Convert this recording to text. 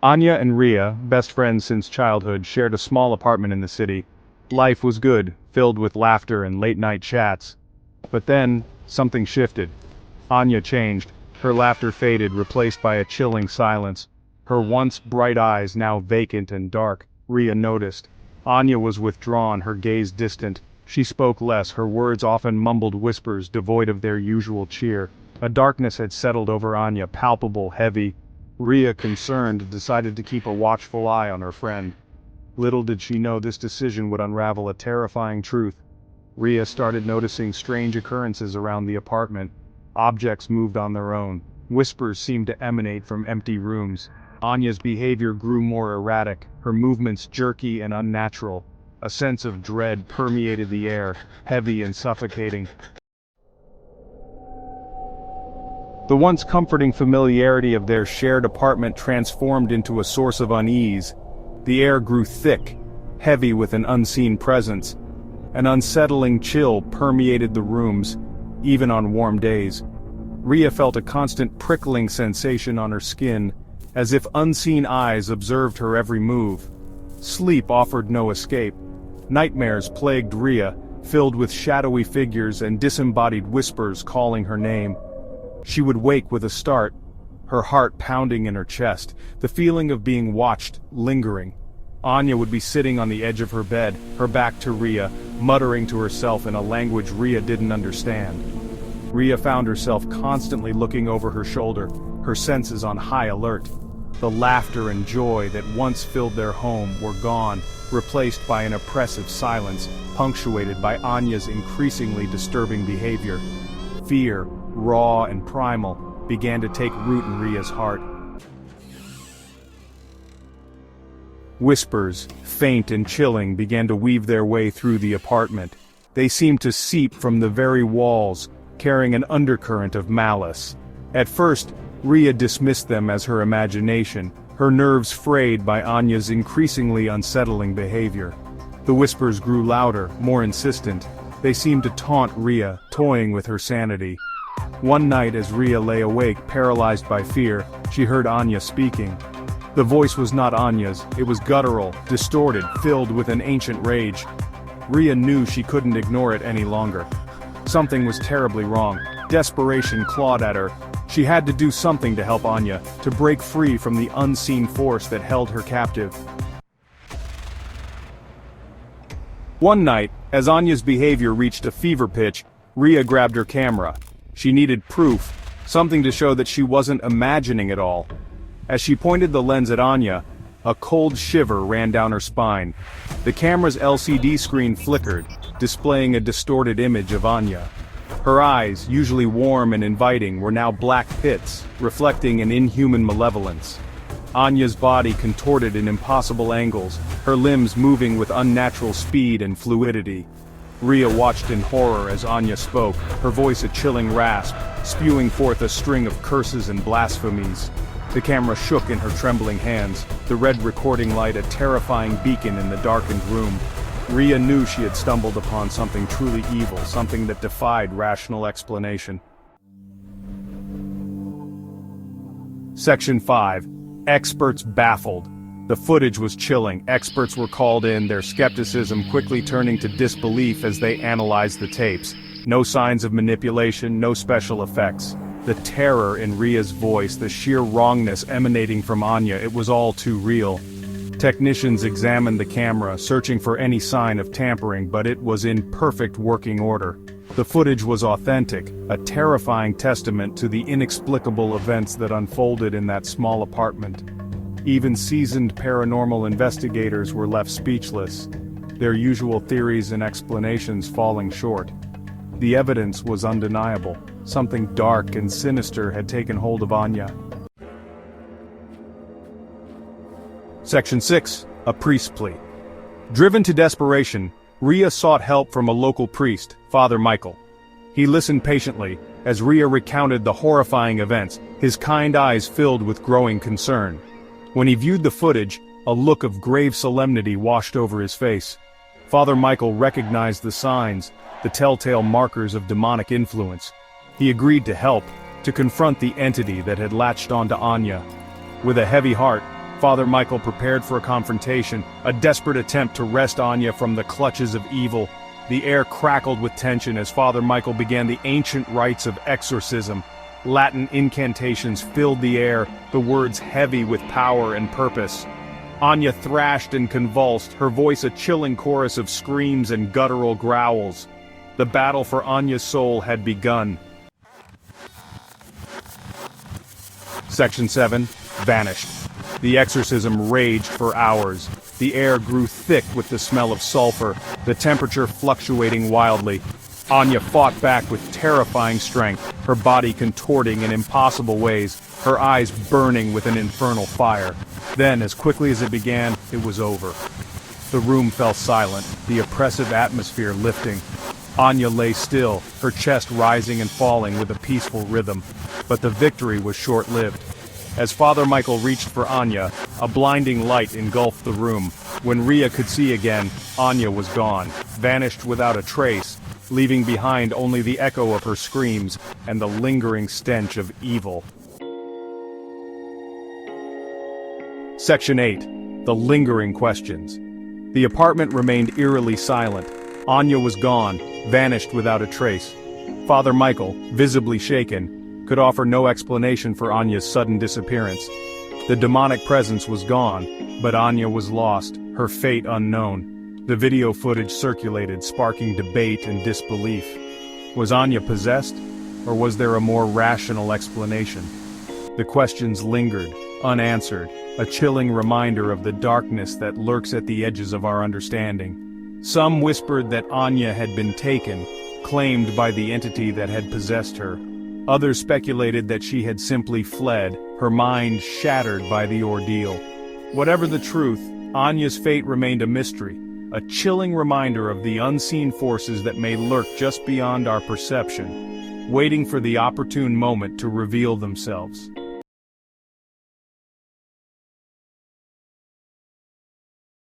Anya and Ria, best friends since childhood, shared a small apartment in the city. Life was good, filled with laughter and late-night chats. But then, something shifted. Anya changed. Her laughter faded, replaced by a chilling silence. Her once bright eyes now vacant and dark. Ria noticed. Anya was withdrawn, her gaze distant. She spoke less, her words often mumbled whispers devoid of their usual cheer. A darkness had settled over Anya, palpable, heavy. Ria, concerned, decided to keep a watchful eye on her friend. Little did she know this decision would unravel a terrifying truth. Ria started noticing strange occurrences around the apartment. Objects moved on their own. Whispers seemed to emanate from empty rooms. Anya's behavior grew more erratic, her movements jerky and unnatural. A sense of dread permeated the air, heavy and suffocating. The once comforting familiarity of their shared apartment transformed into a source of unease. The air grew thick, heavy with an unseen presence. An unsettling chill permeated the rooms, even on warm days. Ria felt a constant prickling sensation on her skin, as if unseen eyes observed her every move. Sleep offered no escape. Nightmares plagued Ria, filled with shadowy figures and disembodied whispers calling her name. She would wake with a start, her heart pounding in her chest, the feeling of being watched lingering. Anya would be sitting on the edge of her bed, her back to Ria, muttering to herself in a language Ria didn't understand. Ria found herself constantly looking over her shoulder, her senses on high alert. The laughter and joy that once filled their home were gone, replaced by an oppressive silence, punctuated by Anya's increasingly disturbing behavior. Fear, raw and primal, began to take root in Ria's heart. Whispers, faint and chilling, began to weave their way through the apartment. They seemed to seep from the very walls, carrying an undercurrent of malice. At first, Ria dismissed them as her imagination, her nerves frayed by Anya's increasingly unsettling behavior. The whispers grew louder, more insistent. They seemed to taunt Ria, toying with her sanity. One night as Ria lay awake, paralyzed by fear, she heard Anya speaking. The voice was not Anya's, it was guttural, distorted, filled with an ancient rage. Ria knew she couldn't ignore it any longer. Something was terribly wrong. Desperation clawed at her. She had to do something to help Anya, to break free from the unseen force that held her captive. One night, as Anya's behavior reached a fever pitch, Ria grabbed her camera. She needed proof, something to show that she wasn't imagining it all. As she pointed the lens at Anya, a cold shiver ran down her spine. The camera's LCD screen flickered, displaying a distorted image of Anya. Her eyes, usually warm and inviting, were now black pits, reflecting an inhuman malevolence. Anya's body contorted in impossible angles, her limbs moving with unnatural speed and fluidity. Ria watched in horror as Anya spoke, her voice a chilling rasp, spewing forth a string of curses and blasphemies. The camera shook in her trembling hands, the red recording light a terrifying beacon in the darkened room. Ria knew she had stumbled upon something truly evil, something that defied rational explanation. Section 5. Experts baffled. The footage was chilling. Experts were called in, their skepticism quickly turning to disbelief as they analyzed the tapes. No signs of manipulation, no special effects. The terror in Ria's voice, the sheer wrongness emanating from Anya, it was all too real. Technicians examined the camera, searching for any sign of tampering, but it was in perfect working order. The footage was authentic, a terrifying testament to the inexplicable events that unfolded in that small apartment. Even seasoned paranormal investigators were left speechless, their usual theories and explanations falling short. The evidence was undeniable. Something dark and sinister had taken hold of Anya. Section 6. A priest's plea. Driven to desperation, Ria sought help from a local priest, Father Michael. He listened patiently, as Ria recounted the horrifying events, his kind eyes filled with growing concern. When he viewed the footage, a look of grave solemnity washed over his face. Father Michael recognized the signs, the telltale markers of demonic influence. He agreed to help, to confront the entity that had latched onto Anya. With a heavy heart, Father Michael prepared for a confrontation, a desperate attempt to wrest Anya from the clutches of evil. The air crackled with tension as Father Michael began the ancient rites of exorcism. Latin incantations filled the air, the words heavy with power and purpose. Anya thrashed and convulsed, her voice a chilling chorus of screams and guttural growls. The battle for Anya's soul had begun. Section 7. Vanished. The exorcism raged for hours. The air grew thick with the smell of sulfur, the temperature fluctuating wildly. Anya fought back with terrifying strength, her body contorting in impossible ways, her eyes burning with an infernal fire. Then, as quickly as it began, it was over. The room fell silent, the oppressive atmosphere lifting. Anya lay still, her chest rising and falling with a peaceful rhythm. But the victory was short-lived. As Father Michael reached for Anya, a blinding light engulfed the room. When Rhea could see again, Anya was gone, vanished without a trace, leaving behind only the echo of her screams and the lingering stench of evil. Section 8. The lingering questions. The apartment remained eerily silent. Anya was gone, vanished without a trace. Father Michael, visibly shaken, could offer no explanation for Anya's sudden disappearance. The demonic presence was gone, but Anya was lost, her fate unknown. The video footage circulated, sparking debate and disbelief. Was Anya possessed, or was there a more rational explanation? The questions lingered, unanswered, a chilling reminder of the darkness that lurks at the edges of our understanding. Some whispered that Anya had been taken, claimed by the entity that had possessed her. Others speculated that she had simply fled, her mind shattered by the ordeal. Whatever the truth, Anya's fate remained a mystery, a chilling reminder of the unseen forces that may lurk just beyond our perception, waiting for the opportune moment to reveal themselves.